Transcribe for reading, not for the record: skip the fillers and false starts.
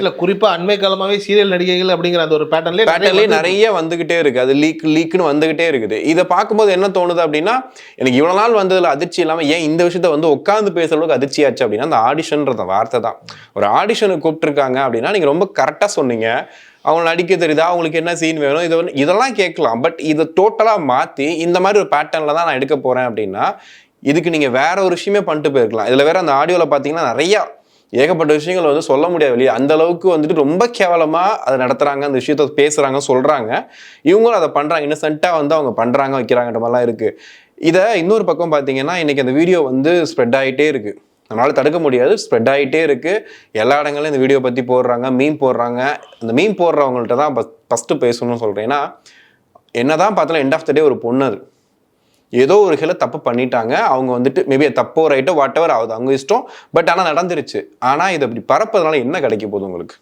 இல்ல குறிப்பா அண்மை காலமாவே சீரியல் நடிகைகள் அப்படிங்கிற அந்த ஒரு பேட்டர்ன்லேயே நிறைய வந்துகிட்டே இருக்கு. அது லீக்னு வந்துகிட்டே இருக்குது. இதை பார்க்கும்போது என்ன தோணுது அப்படின்னா, எனக்கு இவ்வளவு நாள் வந்ததுல அதிர்ச்சி இல்லாம ஏன் இந்த விஷயத்த வந்து உட்கார்ந்து பேசுற அளவுக்கு அதிர்ச்சியாச்சு அப்படின்னா, அந்த ஆடிஷன்ற வார்த்தை தான். ஒரு ஆடிஷனுக்கு கூப்பிட்டுருக்காங்க அப்படின்னா, நீங்க ரொம்ப கரெக்டா சொன்னீங்க. அவங்க நடிக்க தெரியுதா, அவங்களுக்கு என்ன சீன் வேணும், இதெல்லாம் கேட்கலாம். பட் இதை டோட்டலா மாத்தி இந்த மாதிரி ஒரு பேட்டர்ன்ல தான் நான் எடுக்க போறேன் அப்படின்னா, இதுக்கு நீங்க வேற ஒரு விஷயமே பண்ணிட்டு போயிருக்கலாம். இதுல வேற அந்த ஆடியோல பாத்தீங்கன்னா நிறைய ஏகப்பட்ட விஷயங்கள் வந்து சொல்ல முடியாது வெளியே. அந்த அளவுக்கு வந்துட்டு ரொம்ப கேவலமா அதை நடத்துறாங்க, அந்த விஷயத்த பேசுறாங்க, சொல்றாங்க. இவங்களும் அதை பண்றாங்க, இன்னசென்ட்டா வந்து அவங்க பண்றாங்க, வைக்கிறாங்கன்ற மாதிரிலாம் இருக்கு. இதை இன்னொரு பக்கம் பார்த்தீங்கன்னா, இன்னைக்கு அந்த வீடியோ வந்து ஸ்ப்ரெட் ஆகிட்டே இருக்கு. நம்மளால தடுக்க முடியாது, ஸ்ப்ரெட் ஆகிட்டே இருக்கு. எல்லா இடங்களையும் இந்த வீடியோ பற்றி போடுறாங்க, மீம் போடுறாங்க. அந்த மீம் போடுறவங்கள்ட்ட தான் ஃபஸ்ட்டு பேசணும்னு சொல்கிறேன். ஏன்னா என்னதான் பார்த்தாலும் எண்ட் ஆஃப் த டே ஒரு பொண்ணு அது ஏதோ ஒரு வகையில தப்பு பண்ணிட்டாங்க. அவங்க வந்துட்டு மேபி தப்போ ரைட்டோ வாட் எவர் ஆகுது அவங்க இஷ்டம். பட் ஆனால் நடந்துருச்சு. ஆனால் இதை அப்படி பரப்புறதுனால என்ன கிடைக்க போகுது உங்களுக்கு?